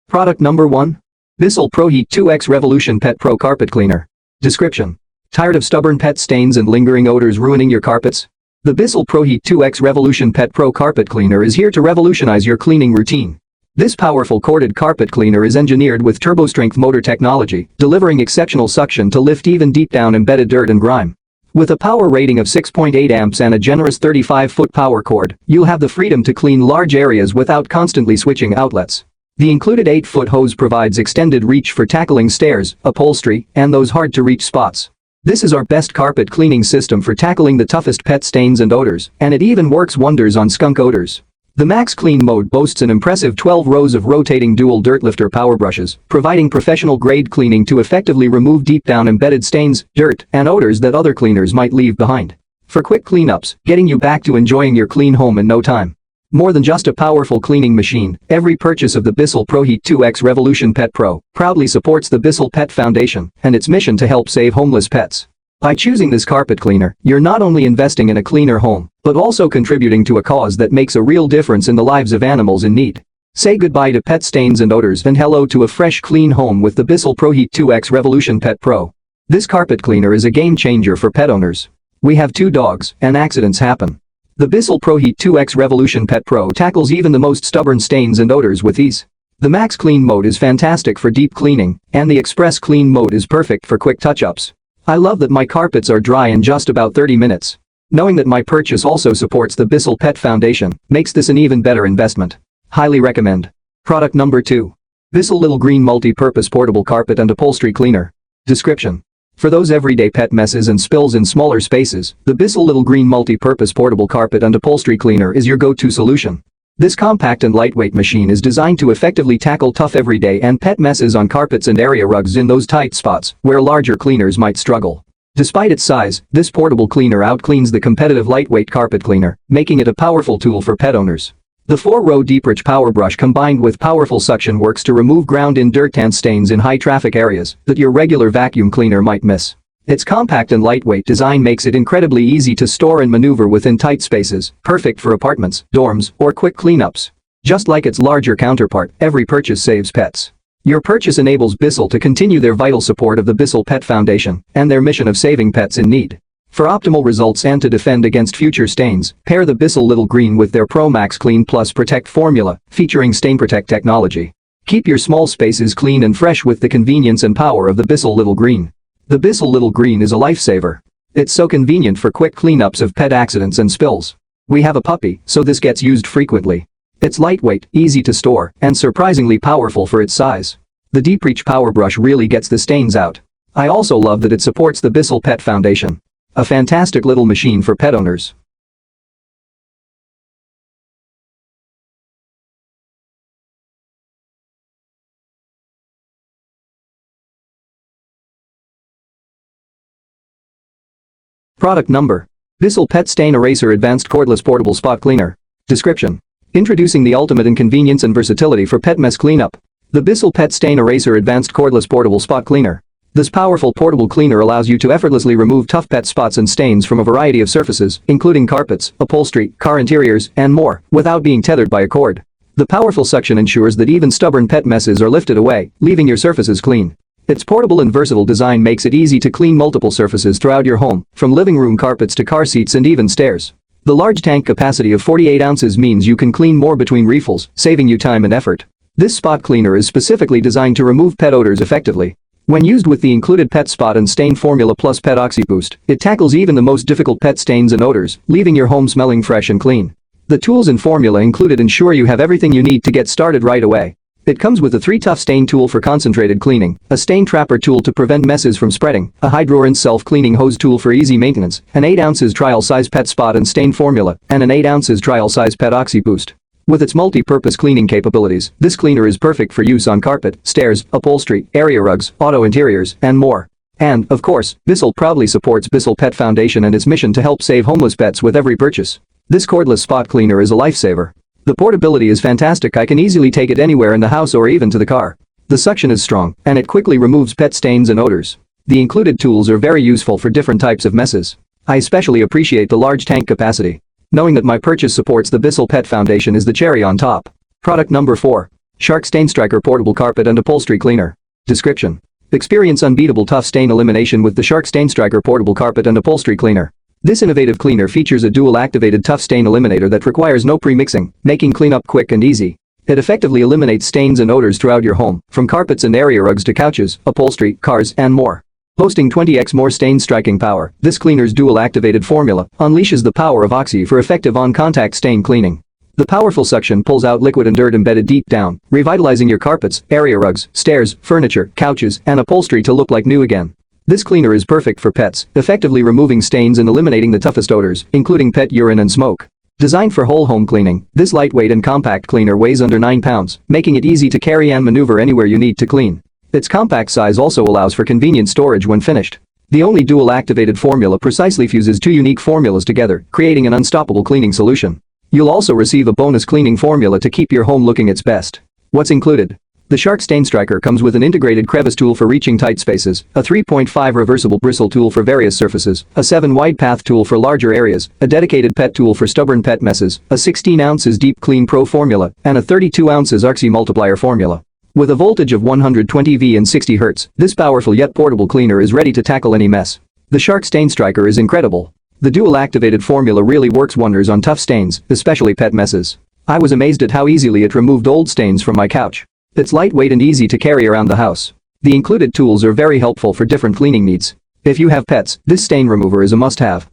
Product number 1. BISSELL ProHeat 2X Revolution Pet Pro Carpet Cleaner. Description: tired of stubborn pet stains and lingering odors ruining your carpets? The BISSELL ProHeat 2X Revolution Pet Pro Carpet Cleaner is here to revolutionize your cleaning routine. This powerful corded carpet cleaner is engineered with turbo-strength motor technology, delivering exceptional suction to lift even deep down embedded dirt and grime. With a power rating of 6.8 amps and a generous 35-foot power cord, you'll have the freedom to clean large areas without constantly switching outlets. The included 8-foot hose provides extended reach for tackling stairs, upholstery, and those hard-to-reach spots. This is our best carpet cleaning system for tackling the toughest pet stains and odors, and it even works wonders on skunk odors. The Max Clean mode boasts an impressive 12 rows of rotating dual dirt lifter power brushes, providing professional-grade cleaning to effectively remove deep-down embedded stains, dirt, and odors that other cleaners might leave behind. For quick cleanups, getting you back to enjoying your clean home in no time. More than just a powerful cleaning machine, every purchase of the BISSELL ProHeat 2X Revolution Pet Pro proudly supports the BISSELL Pet Foundation and its mission to help save homeless pets. By choosing this carpet cleaner, you're not only investing in a cleaner home, but also contributing to a cause that makes a real difference in the lives of animals in need. Say goodbye to pet stains and odors and hello to a fresh, clean home with the BISSELL ProHeat 2X Revolution Pet Pro. This carpet cleaner is a game changer for pet owners. We have 2 dogs, and accidents happen. The BISSELL ProHeat 2X Revolution Pet Pro tackles even the most stubborn stains and odors with ease. The Max Clean mode is fantastic for deep cleaning, and the Express Clean mode is perfect for quick touch-ups. I love that my carpets are dry in just about 30 minutes. Knowing that my purchase also supports the BISSELL Pet Foundation makes this an even better investment. Highly recommend. Product number 2. BISSELL Little Green Multi-Purpose Portable Carpet and Upholstery Cleaner. Description: for those everyday pet messes and spills in smaller spaces, the BISSELL Little Green Multi-Purpose Portable Carpet and Upholstery Cleaner is your go-to solution. This compact and lightweight machine is designed to effectively tackle tough everyday and pet messes on carpets and area rugs in those tight spots where larger cleaners might struggle. Despite its size, this portable cleaner outcleans the competitive lightweight carpet cleaner, making it a powerful tool for pet owners. The 4-row deep rich power brush combined with powerful suction works to remove ground-in dirt and stains in high-traffic areas that your regular vacuum cleaner might miss. Its compact and lightweight design makes it incredibly easy to store and maneuver within tight spaces, perfect for apartments, dorms, or quick cleanups. Just like its larger counterpart, every purchase saves pets. Your purchase enables BISSELL to continue their vital support of the BISSELL Pet Foundation and their mission of saving pets in need. For optimal results and to defend against future stains, pair the BISSELL Little Green with their Pro Max Clean Plus Protect formula, featuring Stain Protect technology. Keep your small spaces clean and fresh with the convenience and power of the BISSELL Little Green. The BISSELL Little Green is a lifesaver. It's so convenient for quick cleanups of pet accidents and spills. We have a puppy, so this gets used frequently. It's lightweight, easy to store, and surprisingly powerful for its size. The deep reach power brush really gets the stains out. I also love that it supports the BISSELL Pet Foundation. A fantastic little machine for pet owners. Product number: BISSELL Pet Stain Eraser Advanced Cordless Portable Spot Cleaner. Description: introducing the ultimate in convenience and versatility for pet mess cleanup. The BISSELL Pet Stain Eraser Advanced Cordless Portable Spot Cleaner. This powerful portable cleaner allows you to effortlessly remove tough pet spots and stains from a variety of surfaces, including carpets, upholstery, car interiors, and more, without being tethered by a cord. The powerful suction ensures that even stubborn pet messes are lifted away, leaving your surfaces clean. Its portable and versatile design makes it easy to clean multiple surfaces throughout your home, from living room carpets to car seats and even stairs. The large tank capacity of 48 ounces means you can clean more between refills, saving you time and effort. This spot cleaner is specifically designed to remove pet odors effectively. When used with the included Pet Spot and Stain Formula Plus Pet Oxy Boost, it tackles even the most difficult pet stains and odors, leaving your home smelling fresh and clean. The tools and formula included ensure you have everything you need to get started right away. It comes with a 3-tough stain tool for concentrated cleaning, a stain trapper tool to prevent messes from spreading, a HydroRinse self-cleaning hose tool for easy maintenance, an 8 ounces trial-size Pet Spot and Stain Formula, and an 8 ounces trial-size Pet Oxy Boost. With its multi-purpose cleaning capabilities, this cleaner is perfect for use on carpet, stairs, upholstery, area rugs, auto interiors, and more. And, of course, BISSELL proudly supports BISSELL Pet Foundation and its mission to help save homeless pets with every purchase. This cordless spot cleaner is a lifesaver. The portability is fantastic. I can easily take it anywhere in the house or even to the car. The suction is strong, and it quickly removes pet stains and odors. The included tools are very useful for different types of messes. I especially appreciate the large tank capacity. Knowing that my purchase supports the BISSELL Pet Foundation is the cherry on top. Product number 4. Shark Stain Striker Portable Carpet and Upholstery Cleaner. Description. Experience unbeatable tough stain elimination with the Shark Stain Striker Portable Carpet and Upholstery Cleaner. This innovative cleaner features a dual-activated tough stain eliminator that requires no pre-mixing, making cleanup quick and easy. It effectively eliminates stains and odors throughout your home, from carpets and area rugs to couches, upholstery, cars, and more. Boasting 20x more stain-striking power, this cleaner's dual-activated formula unleashes the power of Oxy for effective on-contact stain cleaning. The powerful suction pulls out liquid and dirt embedded deep down, revitalizing your carpets, area rugs, stairs, furniture, couches, and upholstery to look like new again. This cleaner is perfect for pets, effectively removing stains and eliminating the toughest odors, including pet urine and smoke. Designed for whole home cleaning, this lightweight and compact cleaner weighs under 9 pounds, making it easy to carry and maneuver anywhere you need to clean. Its compact size also allows for convenient storage when finished. The only dual-activated formula precisely fuses two unique formulas together, creating an unstoppable cleaning solution. You'll also receive a bonus cleaning formula to keep your home looking its best. What's included? The Shark Stain Striker comes with an integrated crevice tool for reaching tight spaces, a 3.5 reversible bristle tool for various surfaces, a 7 wide path tool for larger areas, a dedicated pet tool for stubborn pet messes, a 16 ounces Deep Clean Pro formula, and a 32 ounces Oxy multiplier formula. With a voltage of 120 V and 60 Hz, this powerful yet portable cleaner is ready to tackle any mess. The Shark Stain Striker is incredible. The dual-activated formula really works wonders on tough stains, especially pet messes. I was amazed at how easily it removed old stains from my couch. It's lightweight and easy to carry around the house. The included tools are very helpful for different cleaning needs. If you have pets, this stain remover is a must-have.